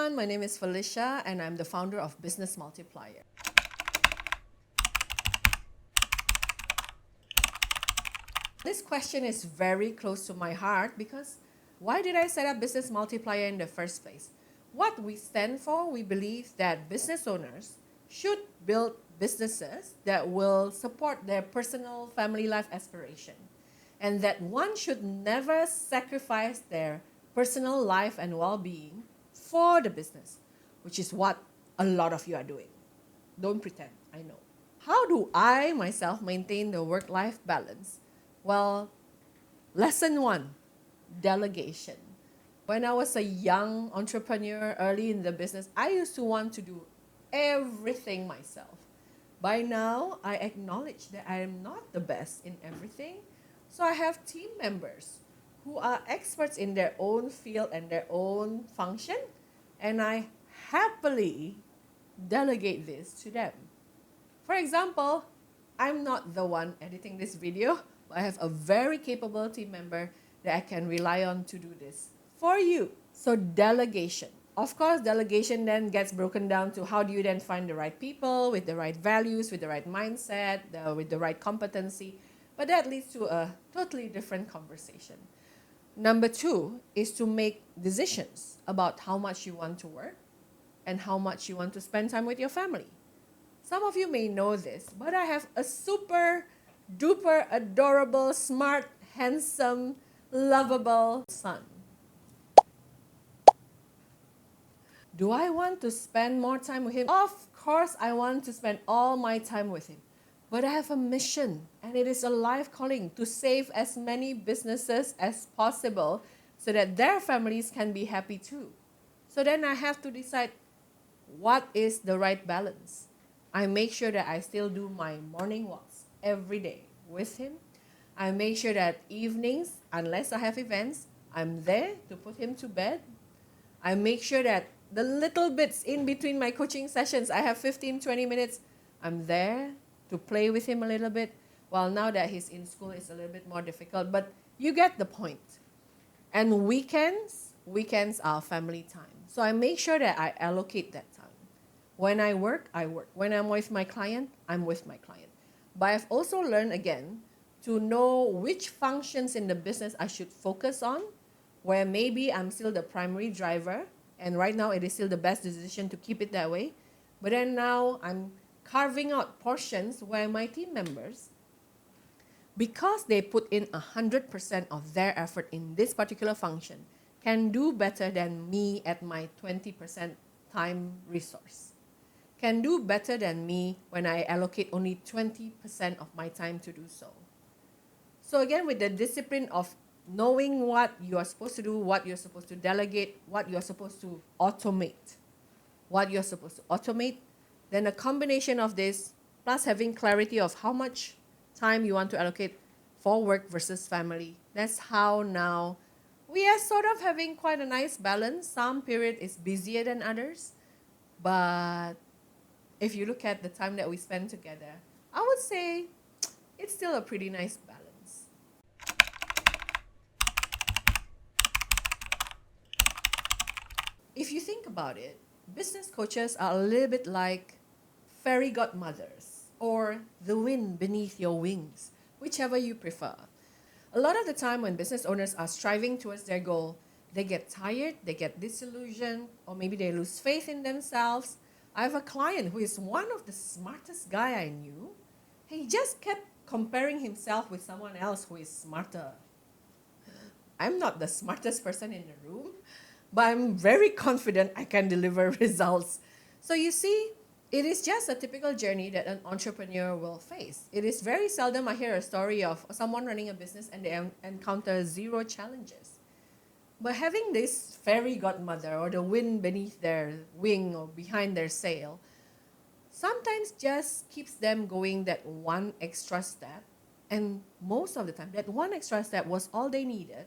everyone, my name is Felicia and I'm the founder of Business Multiplier. This question is very close to my heart because why did I set up Business Multiplier in the first place? What we stand for, we believe that business owners should build businesses that will support their personal family life aspiration, and that one should never sacrifice their personal life and well-being for the business, which is what a lot of you are doing. Don't pretend, I know. How do I myself maintain the work-life balance? Well, lesson 1, delegation. When I was a young entrepreneur early in the business, I used to want to do everything myself. By now, I acknowledge that I am not the best in everything. So I have team members who are experts in their own field and their own function, and I happily delegate this to them. For example, I'm not the one editing this video, but I have a very capable team member that I can rely on to do this for you. So delegation. Of course, delegation then gets broken down to how do you then find the right people with the right values, with the right mindset, with the right competency. But that leads to a totally different conversation. Number 2 is to make decisions about how much you want to work and how much you want to spend time with your family. Some of you may know this, but I have a super duper adorable, smart, handsome, lovable son. Do I want to spend more time with him? Of course, I want to spend all my time with him. But I have a mission, and it is a life calling to save as many businesses as possible so that their families can be happy too. So then I have to decide what is the right balance. I make sure that I still do my morning walks every day with him. I make sure that evenings, unless I have events, I'm there to put him to bed. I make sure that the little bits in between my coaching sessions, I have 15-20 minutes, I'm there to play with him a little bit. Well, now that he's in school, it's a little bit more difficult, but you get the point. And weekends are family time. So I make sure that I allocate that time. When I work, I work. When I'm with my client, I'm with my client. But I've also learned again to know which functions in the business I should focus on, where maybe I'm still the primary driver, and right now it is still the best decision to keep it that way. But then now I'm carving out portions where my team members, because they put in 100% of their effort in this particular function, can do better than me at my 20% time resource. Can do better than me when I allocate only 20% of my time to do so. So again, with the discipline of knowing what you are supposed to do, what you're supposed to delegate, what you're supposed to automate, then a combination of this, plus having clarity of how much time you want to allocate for work versus family. That's how now we are sort of having quite a nice balance. Some period is busier than others, but if you look at the time that we spend together, I would say it's still a pretty nice balance. If you think about it, business coaches are a little bit like fairy godmothers or the wind beneath your wings, whichever you prefer. A lot of the time when business owners are striving towards their goal, they get tired, they get disillusioned, or maybe they lose faith in themselves. I have a client who is one of the smartest guy I knew. He just kept comparing himself with someone else who is smarter. I'm not the smartest person in the room, but I'm very confident I can deliver results. So you see, it is just a typical journey that an entrepreneur will face. It is very seldom I hear a story of someone running a business and they encounter 0 challenges. But having this fairy godmother or the wind beneath their wing or behind their sail sometimes just keeps them going that one extra step. And most of the time, that one extra step was all they needed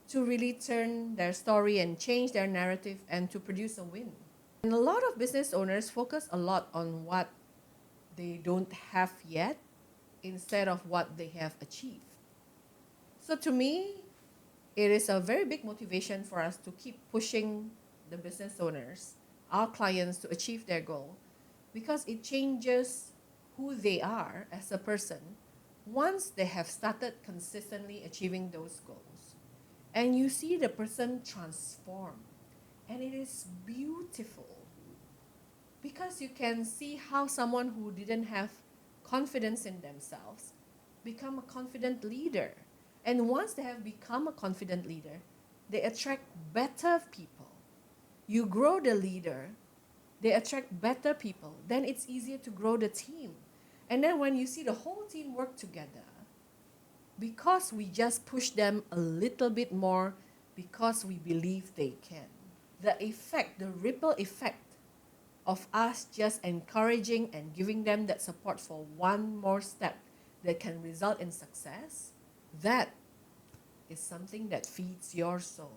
to really turn their story and change their narrative and to produce a win. And a lot of business owners focus a lot on what they don't have yet instead of what they have achieved. So to me, it is a very big motivation for us to keep pushing the business owners, our clients, to achieve their goal because it changes who they are as a person once they have started consistently achieving those goals. And you see the person transform. And it is beautiful because you can see how someone who didn't have confidence in themselves become a confident leader. And once they have become a confident leader, they attract better people. You grow the leader, they attract better people, then it's easier to grow the team. And then when you see the whole team work together, because we just push them a little bit more because we believe they can. The effect, the ripple effect of us just encouraging and giving them that support for one more step that can result in success, that is something that feeds your soul.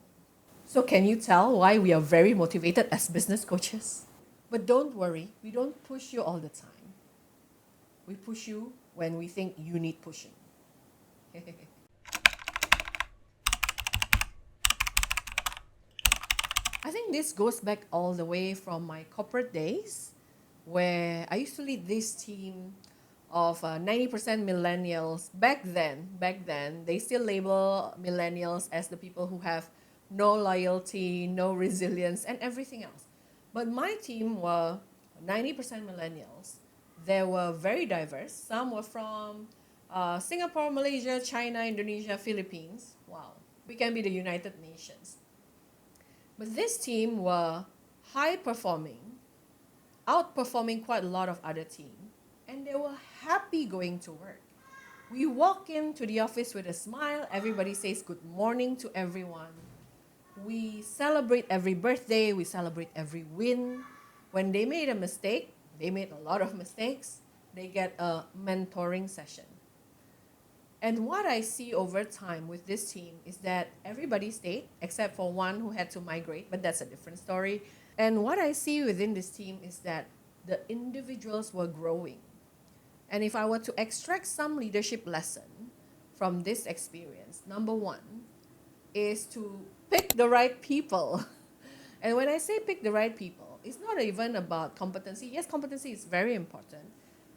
So can you tell why we are very motivated as business coaches? But don't worry, we don't push you all the time. We push you when we think you need pushing. I think this goes back all the way from my corporate days, where I used to lead this team of 90% millennials. Back then, they still label millennials as the people who have no loyalty, no resilience, and everything else. But my team were 90% millennials. They were very diverse. Some were from Singapore, Malaysia, China, Indonesia, Philippines. Wow, we can be the United Nations. But this team were high performing, outperforming quite a lot of other teams, and they were happy going to work. We walk into the office with a smile, everybody says good morning to everyone. We celebrate every birthday, we celebrate every win. When they made a mistake, they made a lot of mistakes, they get a mentoring session. And what I see over time with this team is that everybody stayed, except for one who had to migrate, but that's a different story. And what I see within this team is that the individuals were growing. And if I were to extract some leadership lesson from this experience, number one is to pick the right people. And when I say pick the right people, it's not even about competency. Yes, competency is very important.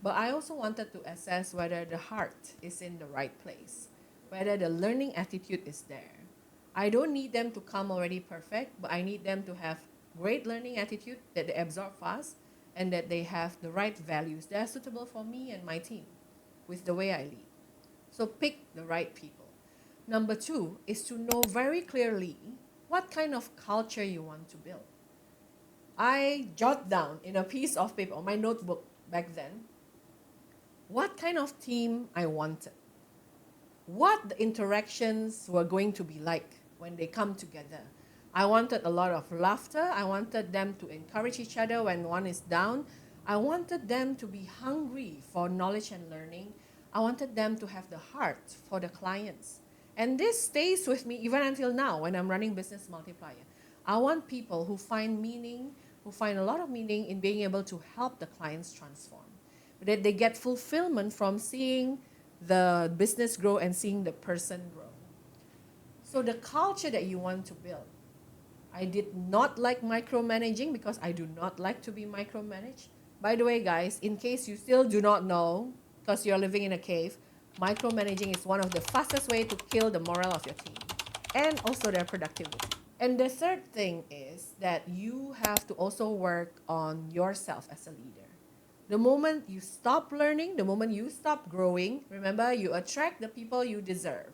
But I also wanted to assess whether the heart is in the right place, whether the learning attitude is there. I don't need them to come already perfect, but I need them to have great learning attitude, that they absorb fast, and that they have the right values that are suitable for me and my team with the way I lead. So pick the right people. Number two is to know very clearly what kind of culture you want to build. I jot down in a piece of paper, on my notebook back then, what kind of team I wanted, what the interactions were going to be like when they come together. I wanted a lot of laughter. I wanted them to encourage each other when one is down. I wanted them to be hungry for knowledge and learning. I wanted them to have the heart for the clients. And this stays with me even until now when I'm running Business Multiplier. I want people who find meaning, who find a lot of meaning in being able to help the clients transform. That they get fulfillment from seeing the business grow and seeing the person grow. So the culture that you want to build. I did not like micromanaging because I do not like to be micromanaged. By the way, guys, in case you still do not know, because you're living in a cave, micromanaging is one of the fastest way to kill the morale of your team and also their productivity. And the third thing is that you have to also work on yourself as a leader. The moment you stop learning, the moment you stop growing, remember, you attract the people you deserve.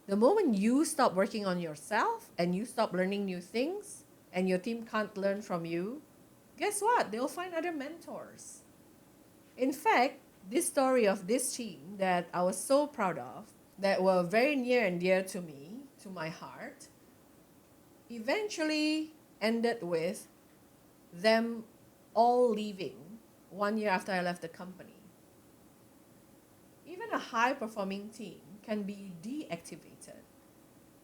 The moment you stop working on yourself and you stop learning new things and your team can't learn from you, guess what? They'll find other mentors. In fact, this story of this team that I was so proud of, that were very near and dear to me, to my heart, eventually ended with them all leaving 1 year after I left the company. Even a high-performing team can be deactivated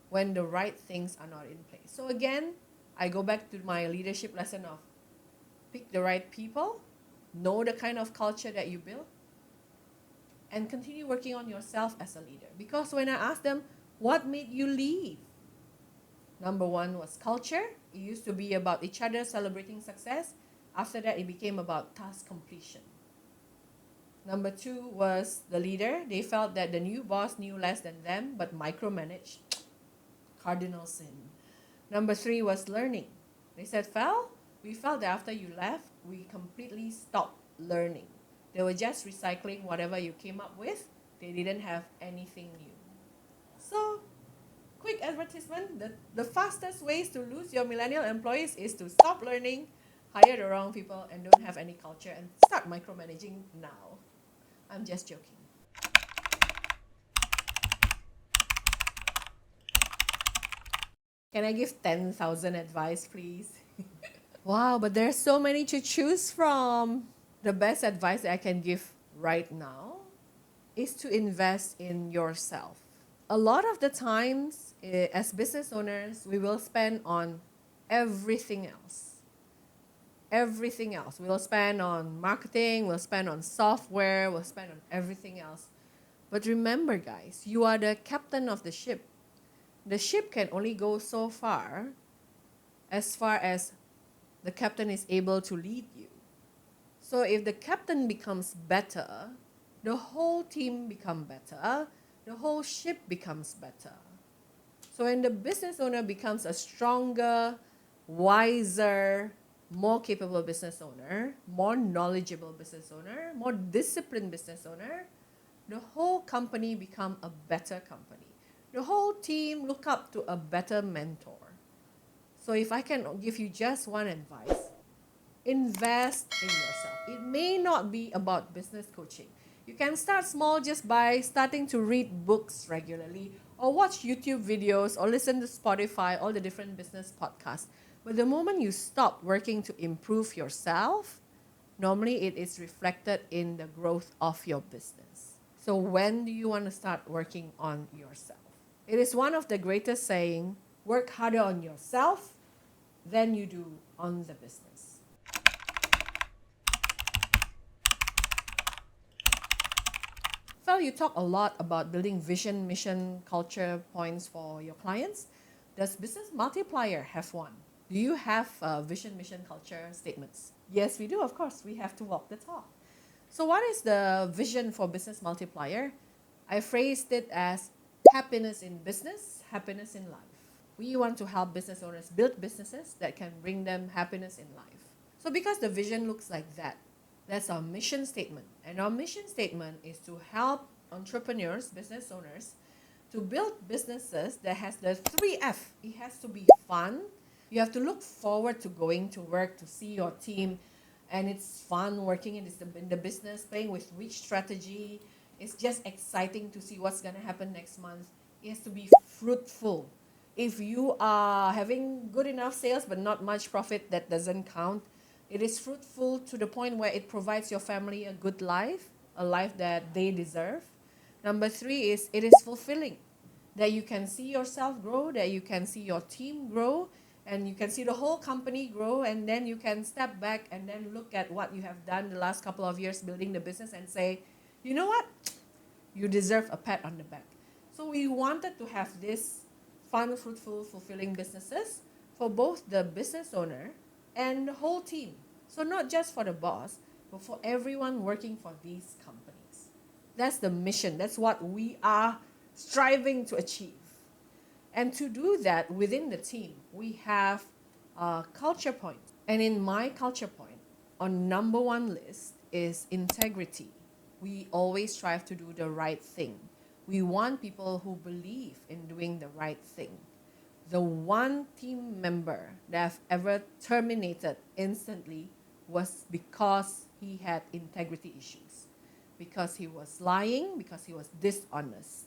when the right things are not in place. So again, I go back to my leadership lesson of pick the right people, know the kind of culture that you build, and continue working on yourself as a leader. Because when I ask them, what made you leave? Number one was culture. It used to be about each other celebrating success. After that, it became about task completion. Number two was the leader. They felt that the new boss knew less than them, but micromanaged. Cardinal sin. Number three was learning. They said, we felt that after you left, we completely stopped learning. They were just recycling whatever you came up with. They didn't have anything new. So, quick advertisement, the fastest ways to lose your millennial employees is to stop learning, hire the wrong people, and don't have any culture, and start micromanaging now. I'm just joking. Can I give 10,000 advice, please? Wow, but there's so many to choose from. The best advice that I can give right now is to invest in yourself. A lot of the times, as business owners, we will spend on everything else. Everything else. We'll spend on marketing, we'll spend on software, we'll spend on everything else. But remember, guys, you are the captain of the ship. The ship can only go so far as the captain is able to lead you. So if the captain becomes better, the whole team becomes better, the whole ship becomes better. So when the business owner becomes a stronger, wiser, more capable business owner, more knowledgeable business owner, more disciplined business owner, the whole company becomes a better company. The whole team look up to a better mentor. So if I can give you just one advice, invest in yourself. It may not be about business coaching. You can start small just by starting to read books regularly or watch YouTube videos or listen to Spotify, all the different business podcasts. But the moment you stop working to improve yourself, normally it is reflected in the growth of your business. So when do you want to start working on yourself? It is one of the greatest saying, work harder on yourself than you do on the business. Phil, you talk a lot about building vision, mission, culture points for your clients. Does Business Multiplier have one? Do you have vision, mission, culture statements? Yes, we do, of course. We have to walk the talk. So what is the vision for Business Multiplier? I phrased it as happiness in business, happiness in life. We want to help business owners build businesses that can bring them happiness in life. So because the vision looks like that, that's our mission statement. And our mission statement is to help entrepreneurs, business owners, to build businesses that has the 3F. It has to be fun. You have to look forward to going to work, to see your team, and it's fun working in the business, playing with which strategy. It's just exciting to see what's going to happen next month. It has to be fruitful. If you are having good enough sales but not much profit, that doesn't count. It is fruitful to the point where it provides your family a good life, a life that they deserve. Number 3 is it is fulfilling, that you can see yourself grow, that you can see your team grow, and you can see the whole company grow, and then you can step back and then look at what you have done the last couple of years building the business and say, you know what? You deserve a pat on the back. So we wanted to have this fun, fruitful, fulfilling businesses for both the business owner and the whole team. So not just for the boss, but for everyone working for these companies. That's the mission. That's what we are striving to achieve. And to do that within the team, we have a culture point. And in my culture point, on number 1 list is integrity. We always strive to do the right thing. We want people who believe in doing the right thing. The one team member that I've ever terminated instantly was because he had integrity issues, because he was lying, because he was dishonest.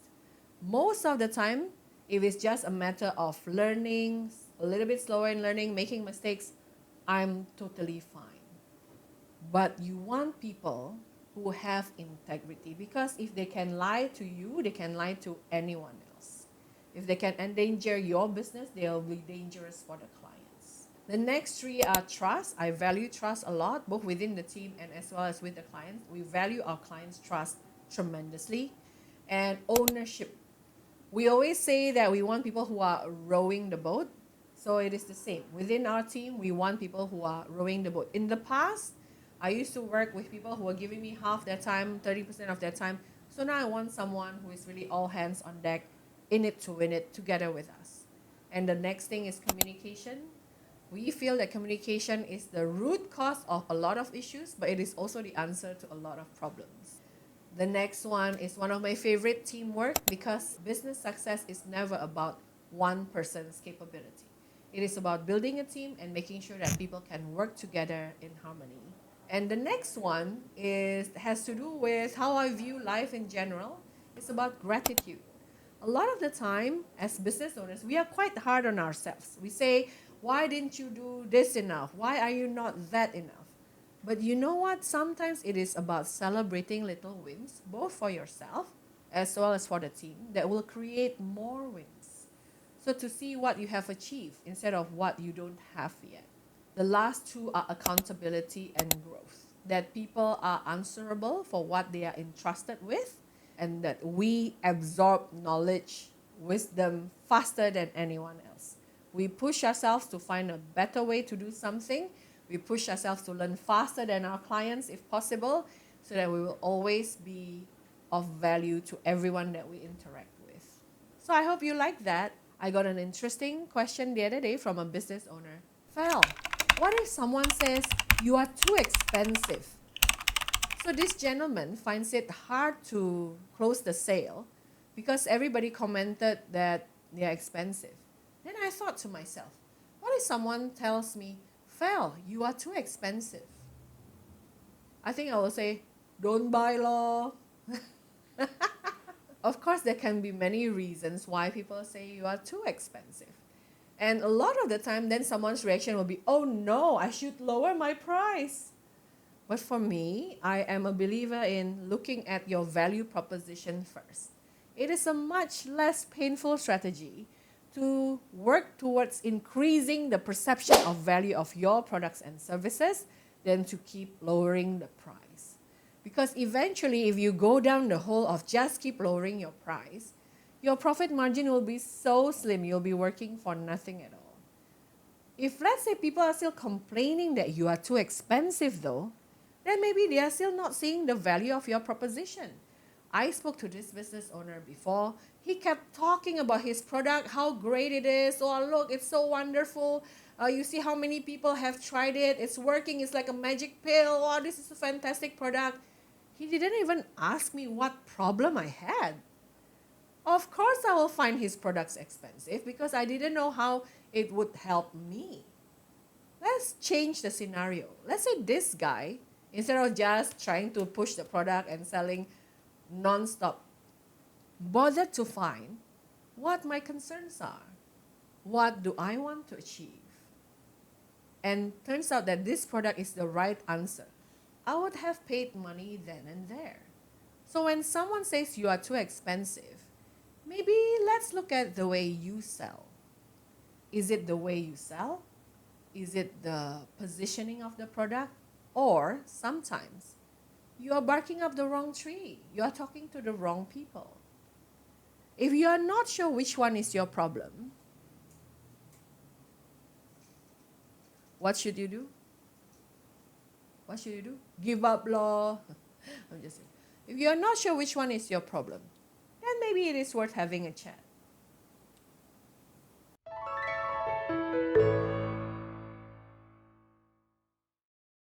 Most of the time, if it's just a matter of learning, a little bit slower in learning, making mistakes, I'm totally fine. But you want people who have integrity, because if they can lie to you, they can lie to anyone else. If they can endanger your business, they'll be dangerous for the clients. The next 3 are trust. I value trust a lot, both within the team and as well as with the clients. We value our clients' trust tremendously. And ownership. We always say that we want people who are rowing the boat. So it is the same. Within our team, we want people who are rowing the boat. In the past, I used to work with people who were giving me half their time, 30% of their time. So now I want someone who is really all hands on deck, in it to win it, together with us. And the next thing is communication. We feel that communication is the root cause of a lot of issues, but it is also the answer to a lot of problems. The next one is one of my favorite, teamwork, because business success is never about one person's capability. It is about building a team and making sure that people can work together in harmony. And the next one has to do with how I view life in general. It's about gratitude. A lot of the time, as business owners, we are quite hard on ourselves. We say, why didn't you do this enough? Why are you not that enough? But you know what? Sometimes it is about celebrating little wins, both for yourself as well as for the team, that will create more wins. So to see what you have achieved instead of what you don't have yet. The last two are accountability and growth. That people are answerable for what they are entrusted with, and that we absorb knowledge, wisdom faster than anyone else. We push ourselves to find a better way to do something. We push ourselves to learn faster than our clients if possible, so that we will always be of value to everyone that we interact with. So I hope you like that. I got an interesting question the other day from a business owner. Fel, what if someone says you are too expensive? So this gentleman finds it hard to close the sale because everybody commented that they are expensive. Then I thought to myself, what if someone tells me, Fel, you are too expensive? I think I will say, don't buy lor. Of course, there can be many reasons why people say you are too expensive. And a lot of the time, then someone's reaction will be, oh no, I should lower my price. But for me, I am a believer in looking at your value proposition first. It is a much less painful strategy to work towards increasing the perception of value of your products and services than to keep lowering the price. Because eventually, if you go down the hole of just keep lowering your price, your profit margin will be so slim, you'll be working for nothing at all. If let's say people are still complaining that you are too expensive though, then maybe they are still not seeing the value of your proposition. I spoke to this business owner before. He kept talking about his product, how great it is. Oh, look, it's so wonderful. You see how many people have tried it. It's working. It's like a magic pill. Oh, this is a fantastic product. He didn't even ask me what problem I had. Of course, I will find his products expensive because I didn't know how it would help me. Let's change the scenario. Let's say this guy, instead of just trying to push the product and selling non-stop, bothered to find what my concerns are. What do I want to achieve? And turns out that this product is the right answer. I would have paid money then and there. So when someone says you are too expensive, maybe let's look at the way you sell. Is it the way you sell? Is it the positioning of the product? Or sometimes you are barking up the wrong tree. You are talking to the wrong people. If you are not sure which one is your problem, what should you do? What should you do? Give up, law. I'm just saying. If you are not sure which one is your problem, then maybe it is worth having a chat.